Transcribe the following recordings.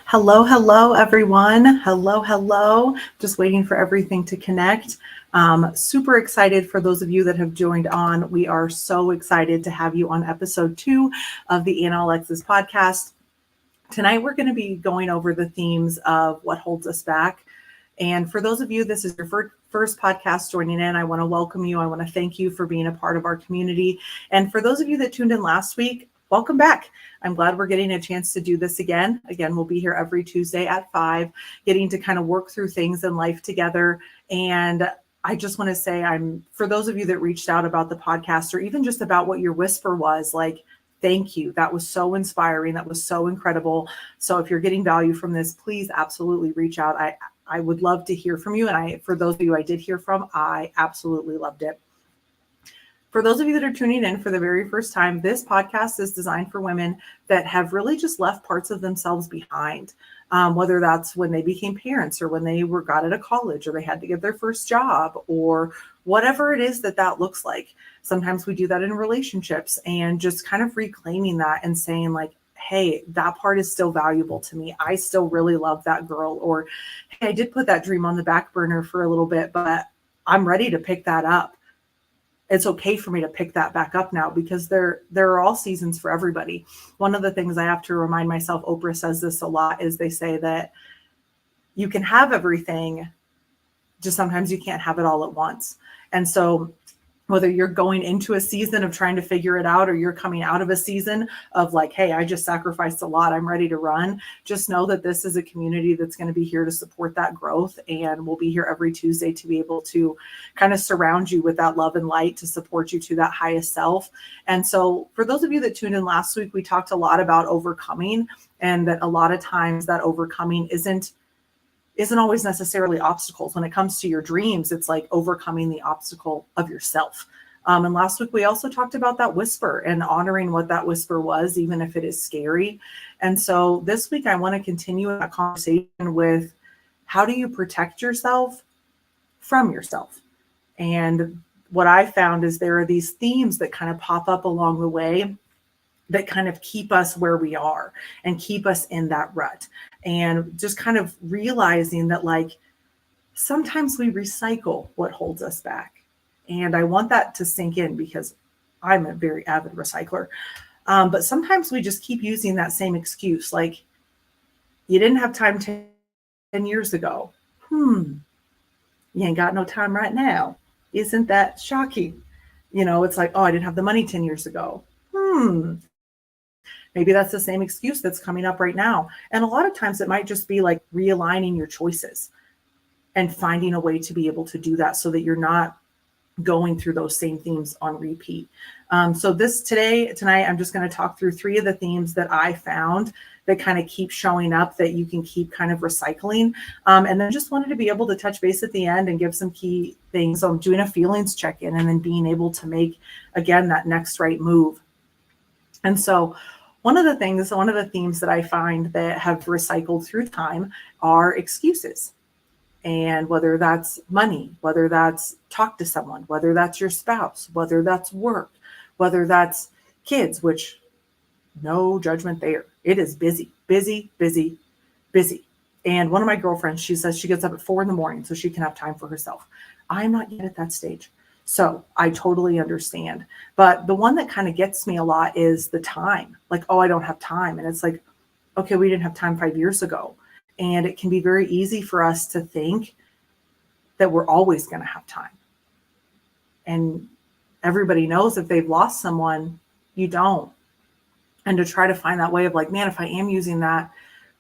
Hello, everyone. Hello. Just waiting for everything to connect. Super excited for those of you that have joined on. We are so excited to have you on episode 2 of the Anna Alexis Podcast. Tonight, we're going to be going over the themes of what holds us back. And for those of you, this is your first podcast joining in, I want to welcome you. I want to thank you for being a part of our community. And for those of you that tuned in last week, welcome back. I'm glad we're getting a chance to do this again. Again, we'll be here every Tuesday at 5, getting to kind of work through things in life together. And I just want to say for those of you that reached out about the podcast or even just about what your whisper was, like, thank you. That was so inspiring. That was so incredible. So if you're getting value from this, please absolutely reach out. I would love to hear from you. And for those of you I did hear from, I absolutely loved it. For those of you that are tuning in for the very first time, this podcast is designed for women that have really just left parts of themselves behind, whether that's when they became parents or when they got out of college or they had to get their first job or whatever it is that looks like. Sometimes we do that in relationships and just kind of reclaiming that and saying like, hey, that part is still valuable to me. I still really love that girl. Or, hey, I did put that dream on the back burner for a little bit, but I'm ready to pick that up. It's okay for me to pick that back up now because there are all seasons for everybody. One of the things I have to remind myself, Oprah says this a lot, is they say that you can have everything, just sometimes you can't have it all at once. And so whether you're going into a season of trying to figure it out or you're coming out of a season of like, hey, I just sacrificed a lot, I'm ready to run, just know that this is a community that's going to be here to support that growth. And we'll be here every Tuesday to be able to kind of surround you with that love and light to support you to that highest self. And so for those of you that tuned in last week, we talked a lot about overcoming, and that a lot of times that overcoming isn't always necessarily obstacles. When it comes to your dreams, it's like overcoming the obstacle of yourself. And last week, we also talked about that whisper and honoring what that whisper was, even if it is scary. And so this week, I want to continue that conversation with how do you protect yourself from yourself? And what I found is there are these themes that kind of pop up along the way that kind of keep us where we are and keep us in that rut. And just kind of realizing that like sometimes we recycle what holds us back. And I want that to sink in because I'm a very avid recycler. But sometimes we just keep using that same excuse. Like, you didn't have time 10 years ago. You ain't got no time right now. Isn't that shocking? It's like, oh, I didn't have the money 10 years ago. Maybe that's the same excuse that's coming up right now. And a lot of times it might just be like realigning your choices and finding a way to be able to do that so that you're not going through those same themes on repeat. So tonight, I'm just going to talk through 3 of the themes that I found that kind of keep showing up that you can keep kind of recycling. And then just wanted to be able to touch base at the end and give some key things on doing a feelings check-in and then being able to make, again, that next right move. And so one of the themes that I find that have recycled through time are excuses. And whether that's money, whether that's talk to someone, whether that's your spouse, whether that's work, whether that's kids, which no judgment there. It is busy. And one of my girlfriends, she says she gets up at 4 a.m. so she can have time for herself. I'm not yet at that stage. So I totally understand. But the one that kind of gets me a lot is the time. Like, oh, I don't have time. And it's like, okay, we didn't have time 5 years ago. And it can be very easy for us to think that we're always going to have time. And everybody knows if they've lost someone, you don't. And to try to find that way of like, man, if I am using that,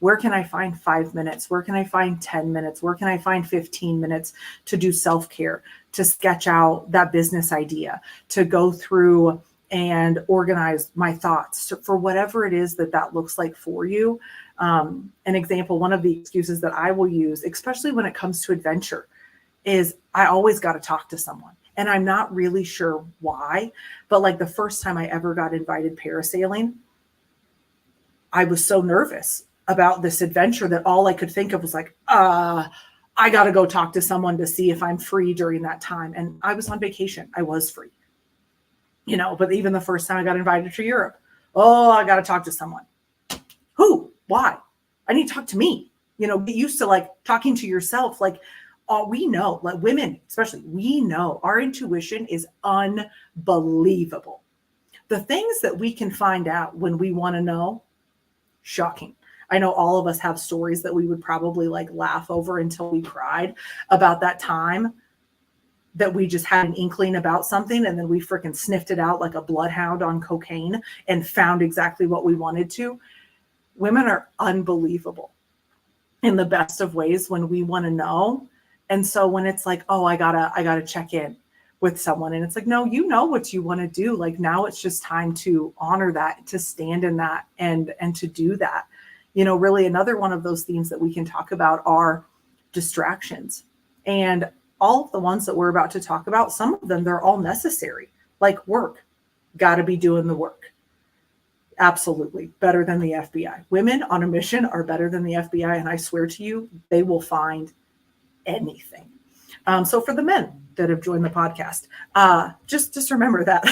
where can I find 5 minutes? Where can I find 10 minutes? Where can I find 15 minutes to do self-care, to sketch out that business idea, to go through and organize my thoughts for whatever it is that looks like for you. An example, one of the excuses that I will use, especially when it comes to adventure, is I always got to talk to someone. And I'm not really sure why, but like the first time I ever got invited parasailing, I was so nervous about this adventure that all I could think of was like, I got to go talk to someone to see if I'm free during that time. And I was on vacation. I was free, but even the first time I got invited to Europe, I got to talk to someone. Who? Why? I need to talk to me. Get used to like talking to yourself. Like, we know, like women, especially, we know our intuition is unbelievable. The things that we can find out when we want to know, shocking. I know all of us have stories that we would probably like laugh over until we cried about that time that we just had an inkling about something and then we freaking sniffed it out like a bloodhound on cocaine and found exactly what we wanted to. Women are unbelievable in the best of ways when we want to know. And so when it's like, oh, I gotta check in with someone, and it's like, no, you know what you want to do. Like, now it's just time to honor that, to stand in that, and to do that. Really another one of those themes that we can talk about are distractions. And all of the ones that we're about to talk about, some of them, they're all necessary. Like work, got to be doing the work. Absolutely. Better than the FBI. Women on a mission are better than the FBI. And I swear to you, they will find anything. So for the men that have joined the podcast, just remember that.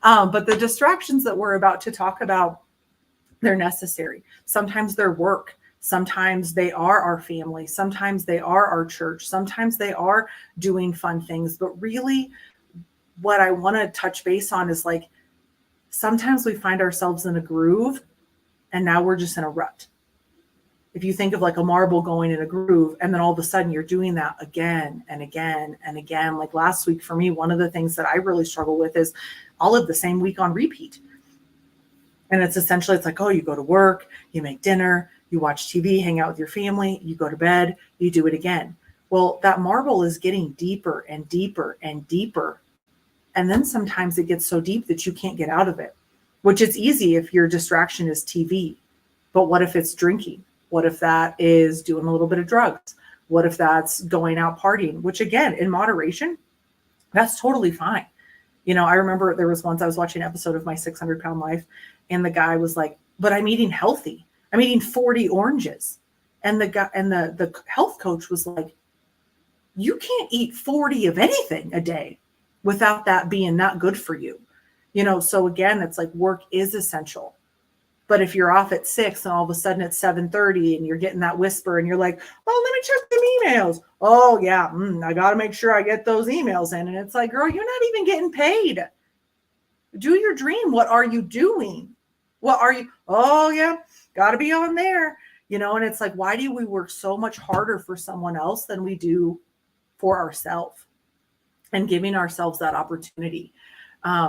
But the distractions that we're about to talk about, they're necessary. Sometimes they're work. Sometimes they are our family. Sometimes they are our church. Sometimes they are doing fun things. But really, what I want to touch base on is like, sometimes we find ourselves in a groove and now we're just in a rut. If you think of like a marble going in a groove and then all of a sudden you're doing that again and again and again. Like last week for me, one of the things that I really struggle with is I'll live the same week on repeat. And it's essentially, it's like, oh, you go to work, you make dinner, you watch TV, hang out with your family, you go to bed, you do it again. Well, that marble is getting deeper and deeper and deeper. And then sometimes it gets so deep that you can't get out of it, which is easy if your distraction is TV. But what if it's drinking? What if that is doing a little bit of drugs? What if that's going out partying, which again, in moderation, that's totally fine. I remember there was once I was watching an episode of My 600-Pound Life, and the guy was like, but I'm eating healthy. I'm eating 40 oranges. And the guy and the health coach was like, you can't eat 40 of anything a day without that being not good for you. So again, it's like work is essential. But if you're off at 6 and all of a sudden it's 7:30 and you're getting that whisper and you're like, oh, let me check some emails. Oh yeah, I got to make sure I get those emails in. And it's like, girl, you're not even getting paid. Do your dream. What are you doing? What are you? Oh yeah, got to be on there. And it's like, why do we work so much harder for someone else than we do for ourselves? And giving ourselves that opportunity.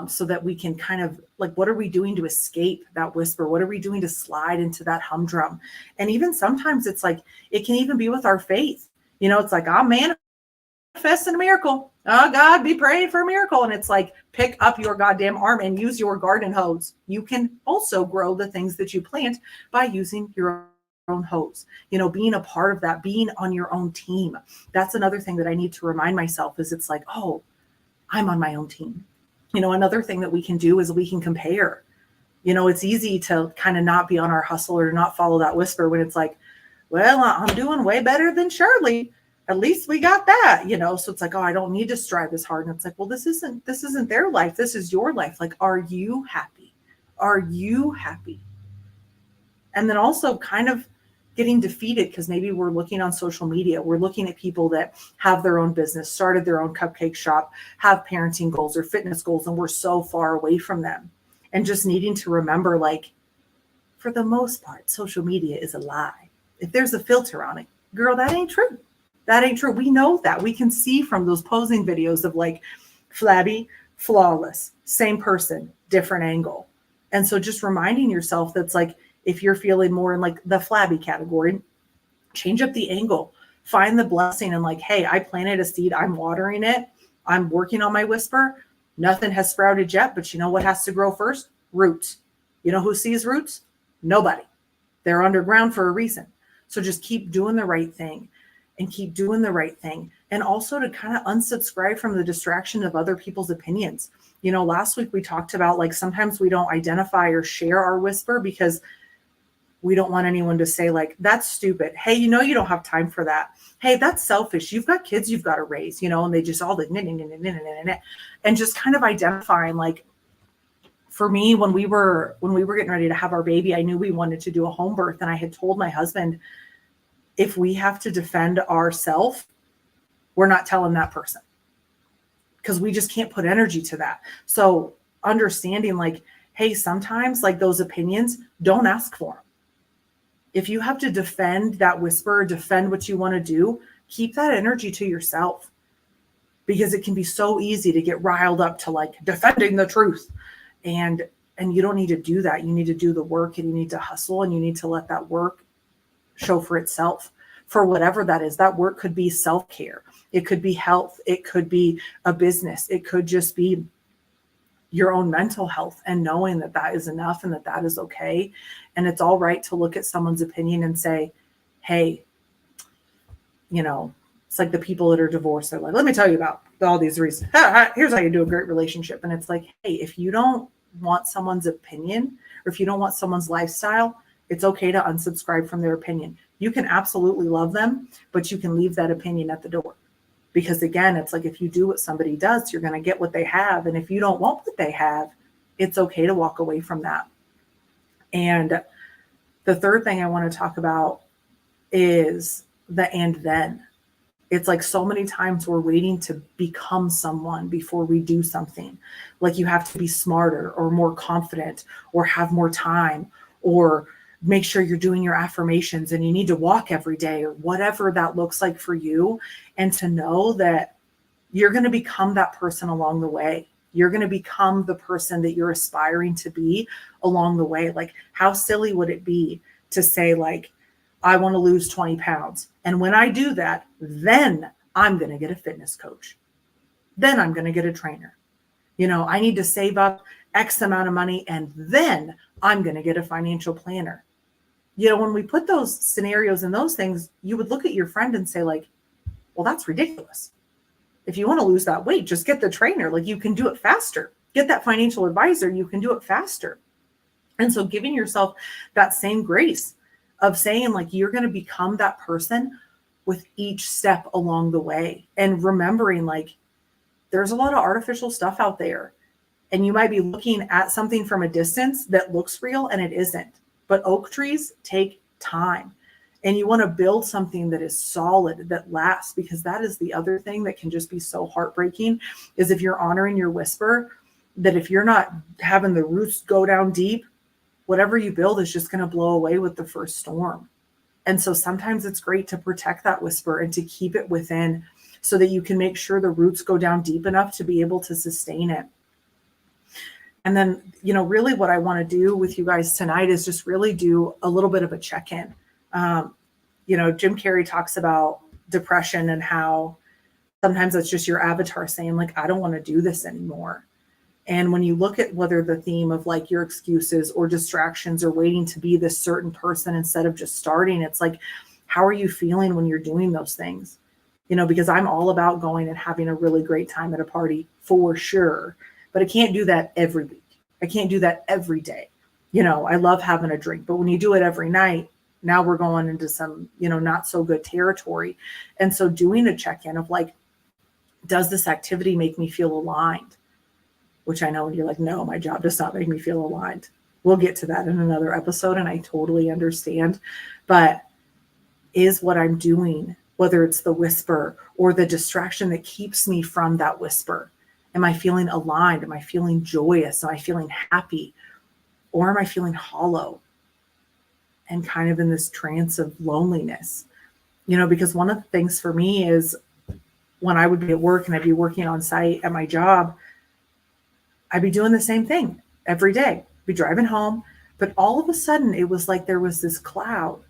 So that we can kind of like, what are we doing to escape that whisper? What are we doing to slide into that humdrum? And even sometimes it's like, it can even be with our faith. It's like, I'm manifesting a miracle. Oh God, be praying for a miracle. And it's like, pick up your goddamn arm and use your garden hose. You can also grow the things that you plant by using your own hose, being a part of that, being on your own team. That's another thing that I need to remind myself is it's like, oh, I'm on my own team. Another thing that we can do is we can compare. It's easy to kind of not be on our hustle or not follow that whisper when it's like, well, I'm doing way better than Shirley. At least we got that, so it's like, oh, I don't need to strive as hard. And it's like, well, this isn't their life. This is your life. Like, are you happy? Are you happy? And then also kind of getting defeated because maybe we're looking on social media. We're looking at people that have their own business, started their own cupcake shop, have parenting goals or fitness goals, and we're so far away from them. And just needing to remember, like, for the most part, social media is a lie. If there's a filter on it, girl, that ain't true. That ain't true. We know that. We can see from those posing videos of like flabby, flawless, same person, different angle. And so just reminding yourself that's like, if you're feeling more in like the flabby category, change up the angle, find the blessing and like, hey, I planted a seed. I'm watering it. I'm working on my whisper. Nothing has sprouted yet, but you know what has to grow first? Roots. You know who sees roots? Nobody. They're underground for a reason. So just keep doing the right thing and keep doing the right thing. And also to kind of unsubscribe from the distraction of other people's opinions. Last week we talked about like, sometimes we don't identify or share our whisper because we don't want anyone to say like, that's stupid. Hey, you don't have time for that. Hey, that's selfish. You've got kids you've got to raise, and they just all and just kind of identifying like, for me, when we were getting ready to have our baby, I knew we wanted to do a home birth. And I had told my husband, if we have to defend ourselves, we're not telling that person, because we just can't put energy to that. So understanding like, hey, sometimes like those opinions, don't ask for them. If you have to defend that whisper, defend what you want to do, keep that energy to yourself, because it can be so easy to get riled up to like defending the truth. And you don't need to do that. You need to do the work, and you need to hustle, and you need to let that work show for itself, for whatever that is. That work could be self-care. It could be health. It could be a business. It could just be your own mental health, and knowing that that is enough and that that is okay. And it's all right to look at someone's opinion and say, hey, it's like the people that are divorced. They're like, let me tell you about all these reasons. Here's how you do a great relationship. And it's like, hey, if you don't want someone's opinion, or if you don't want someone's lifestyle, it's okay to unsubscribe from their opinion. You can absolutely love them, but you can leave that opinion at the door. Because again, it's like, if you do what somebody does, you're going to get what they have. And if you don't want what they have, it's okay to walk away from that. And the third thing I want to talk about is the and then. It's like so many times we're waiting to become someone before we do something. Like you have to be smarter or more confident or have more time, or make sure you're doing your affirmations and you need to walk every day, or whatever that looks like for you. And to know that you're going to become that person along the way. You're going to become the person that you're aspiring to be along the way. Like, how silly would it be to say like, I want to lose 20 pounds. And when I do that, then I'm going to get a fitness coach. Then I'm going to get a trainer. I need to save up X amount of money, and then I'm going to get a financial planner. When we put those scenarios and those things, you would look at your friend and say like, well, that's ridiculous. If you want to lose that weight, just get the trainer. Like, you can do it faster. Get that financial advisor. You can do it faster. And so giving yourself that same grace of saying like, you're going to become that person with each step along the way. And remembering like, there's a lot of artificial stuff out there, and you might be looking at something from a distance that looks real and it isn't. But oak trees take time, and you want to build something that is solid, that lasts, because that is the other thing that can just be so heartbreaking, is if you're honoring your whisper, that if you're not having the roots go down deep, whatever you build is just going to blow away with the first storm. And so sometimes it's great to protect that whisper and to keep it within, so that you can make sure the roots go down deep enough to be able to sustain it. And then, really what I want to do with you guys tonight is just really do a little bit of a check-in. Jim Carrey talks about depression and how sometimes it's just your avatar saying like, I don't want to do this anymore. And when you look at whether the theme of like your excuses or distractions or waiting to be this certain person instead of just starting, it's like, how are you feeling when you're doing those things? Because I'm all about going and having a really great time at a party for sure, but I can't do that every week. I can't do that every day. I love having a drink, but when you do it every night, now we're going into some, not so good territory. And so doing a check-in of like, does this activity make me feel aligned? Which I know you're like, no, my job does not make me feel aligned. We'll get to that in another episode, and I totally understand. But is what I'm doing, whether it's the whisper or the distraction that keeps me from that whisper, am I feeling aligned? Am I feeling joyous? Am I feeling happy? Or am I feeling hollow and kind of in this trance of loneliness? Because one of the things for me is when I would be at work and I'd be working on site at my job, I'd be doing the same thing every day, be driving home, but all of a sudden it was like there was this cloud,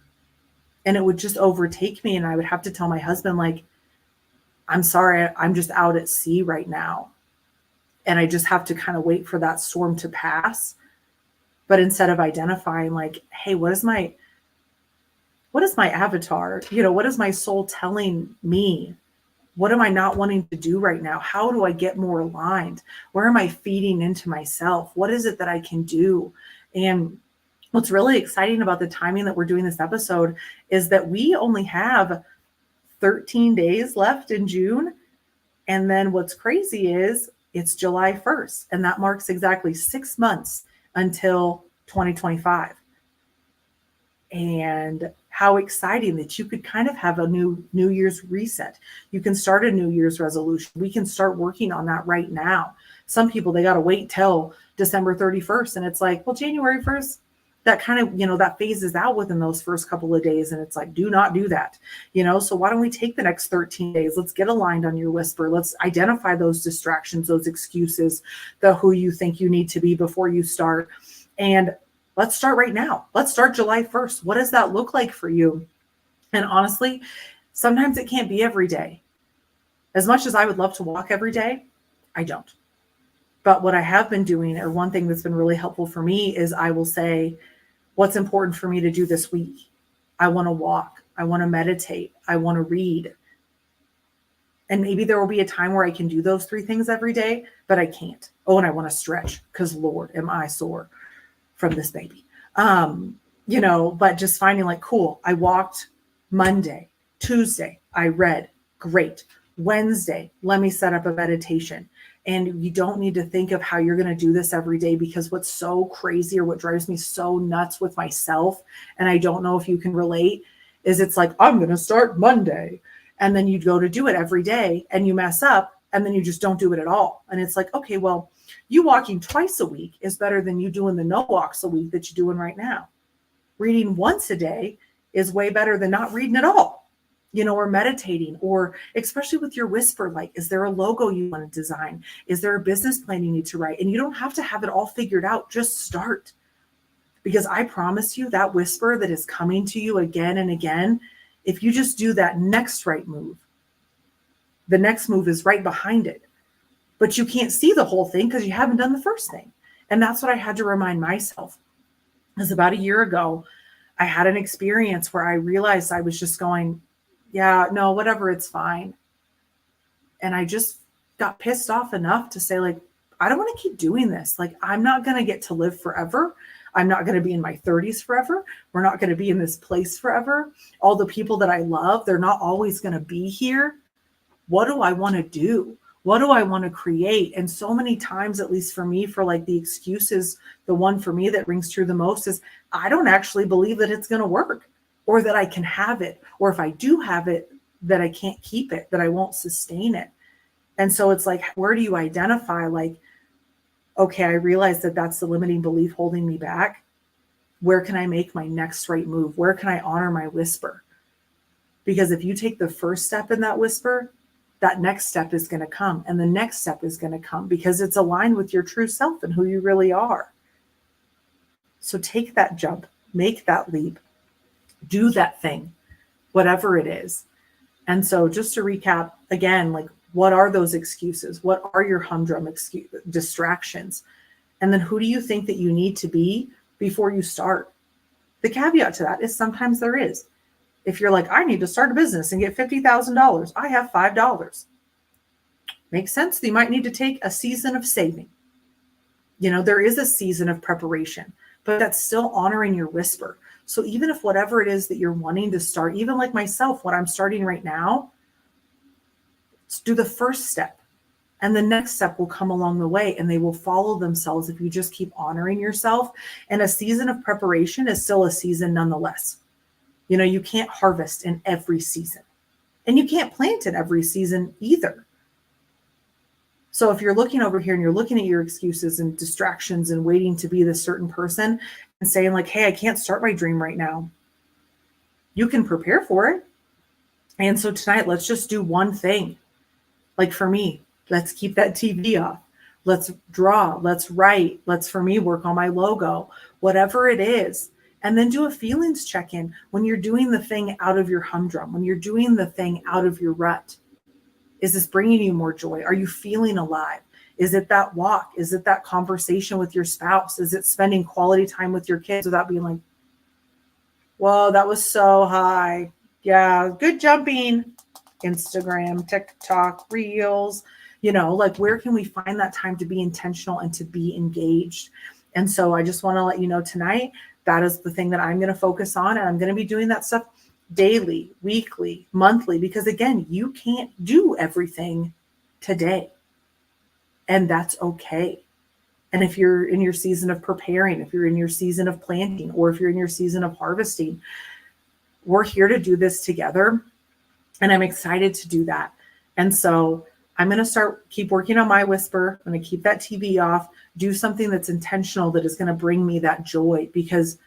and it would just overtake me. And I would have to tell my husband, like, I'm sorry, I'm just out at sea right now. And I just have to kind of wait for that storm to pass. But instead of identifying like, hey, what is my avatar? What is my soul telling me? What am I not wanting to do right now? How do I get more aligned? Where am I feeding into myself? What is it that I can do? And what's really exciting about the timing that we're doing this episode is that we only have 13 days left in June. And then what's crazy is It's July 1st, and that marks exactly 6 months until 2025. And how exciting that you could kind of have a New Year's reset. You can start a New Year's resolution. We can start working on that right now. Some people, they got to wait till December 31st. And it's like, well, January 1st, that kind of, that phases out within those first couple of days. And it's like, do not do that. So why don't we take the next 13 days? Let's get aligned on your whisper. Let's identify those distractions, those excuses, the who you think you need to be before you start. And let's start right now. Let's start July 1st. What does that look like for you? And honestly, sometimes it can't be every day. As much as I would love to walk every day, I don't. But what I have been doing, or one thing that's been really helpful for me, is I will say, what's important for me to do this week? I want to walk. I want to meditate. I want to read. And maybe there will be a time where I can do those 3 things every day, but I can't. Oh, and I want to stretch because Lord, am I sore from this baby. But just finding like, cool, I walked Monday, Tuesday, I read, great. Wednesday, let me set up a meditation. And you don't need to think of how you're going to do this every day, because what's so crazy, or what drives me so nuts with myself, and I don't know if you can relate, is it's like, I'm going to start Monday. And then you go to do it every day and you mess up, and then you just don't do it at all. And it's like, okay, well, you walking twice a week is better than you doing the no walks a week that you're doing right now. Reading once a day is way better than not reading at all, or meditating, or especially with your whisper, like, is there a logo you want to design? Is there a business plan you need to write? And you don't have to have it all figured out. Just start. Because I promise you, that whisper that is coming to you again and again, if you just do that next right move, the next move is right behind it. But you can't see the whole thing because you haven't done the first thing. And that's what I had to remind myself. Because about a year ago, I had an experience where I realized I was just going, yeah, no, whatever, it's fine. And I just got pissed off enough to say, like, I don't want to keep doing this. Like, I'm not going to get to live forever. I'm not going to be in my 30s forever. We're not going to be in this place forever. All the people that I love, they're not always going to be here. What do I want to do? What do I want to create? And so many times, at least for me, for like the excuses, the one for me that rings true the most is I don't actually believe that it's going to work, or that I can have it, or if I do have it, that I can't keep it, that I won't sustain it. And so it's like, where do you identify, like, okay, I realize that that's the limiting belief holding me back. Where can I make my next right move? Where can I honor my whisper? Because if you take the first step in that whisper, that next step is going to come, and the next step is going to come, because it's aligned with your true self and who you really are. So take that jump, make that leap, do that thing, whatever it is. And so just to recap again, like, what are those excuses? What are your humdrum distractions? And then who do you think that you need to be before you start? The caveat to that is sometimes there is. If you're like, I need to start a business and get $50,000, I have $5. Makes sense. You might need to take a season of saving. There is a season of preparation, but that's still honoring your whisper. So even if whatever it is that you're wanting to start, even like myself, what I'm starting right now, let's do the first step, and the next step will come along the way, and they will follow themselves if you just keep honoring yourself. And a season of preparation is still a season nonetheless. You can't harvest in every season, and you can't plant in every season either. So if you're looking over here and you're looking at your excuses and distractions and waiting to be this certain person and saying like, hey, I can't start my dream right now, you can prepare for it. And so tonight, let's just do one thing. Like for me, let's keep that TV off. Let's draw, let's write. Let's, for me, work on my logo, whatever it is. And then do a feelings check-in when you're doing the thing out of your humdrum, when you're doing the thing out of your rut. Is this bringing you more joy? Are you feeling alive? Is it that walk? Is it that conversation with your spouse? Is it spending quality time with your kids without being like, whoa, that was so high. Yeah, good jumping. Instagram, TikTok, Reels, like where can we find that time to be intentional and to be engaged? And so I just want to let you know tonight, that is the thing that I'm going to focus on. And I'm going to be doing that stuff daily, weekly, monthly, because again, you can't do everything today. And that's okay. And if you're in your season of preparing, if you're in your season of planting, or if you're in your season of harvesting, we're here to do this together. And I'm excited to do that. And so I'm going to keep working on my whisper. I'm going to keep that TV off, do something that's intentional, that is going to bring me that joy. Because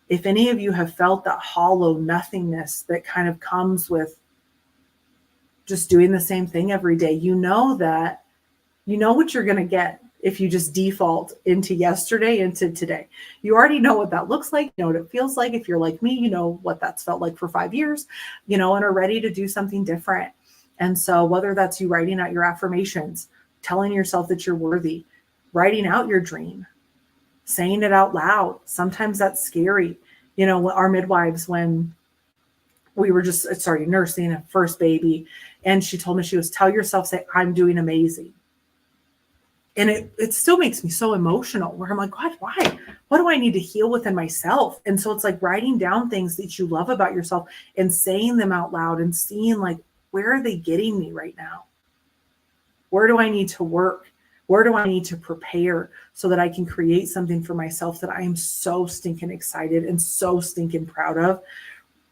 if any of you have felt that hollow nothingness that kind of comes with just doing the same thing every day, you know what you're going to get if you just default into yesterday, into today. You already know what that looks like, you know what it feels like. If you're like me, you know what that's felt like for 5 years, and are ready to do something different. And so whether that's you writing out your affirmations, telling yourself that you're worthy, writing out your dream, saying it out loud, sometimes that's scary. Our midwives, when we were just nursing a first baby, and she told me, tell yourself, say, I'm doing amazing. And it still makes me so emotional, where I'm like, God, why? What do I need to heal within myself? And so it's like writing down things that you love about yourself and saying them out loud and seeing, like, where are they getting me right now? Where do I need to work? Where do I need to prepare so that I can create something for myself that I am so stinking excited and so stinking proud of,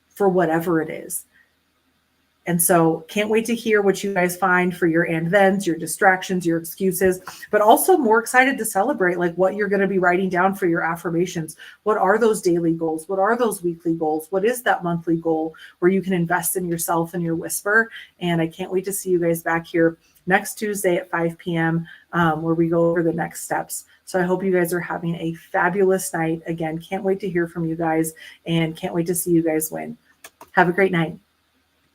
for whatever it is? And so can't wait to hear what you guys find for your and thens, your distractions, your excuses, but also more excited to celebrate, like, what you're going to be writing down for your affirmations. What are those daily goals? What are those weekly goals? What is that monthly goal where you can invest in yourself and your whisper? And I can't wait to see you guys back here next Tuesday at 5 p.m. Where we go over the next steps. So I hope you guys are having a fabulous night. Again, can't wait to hear from you guys, and can't wait to see you guys win. Have a great night.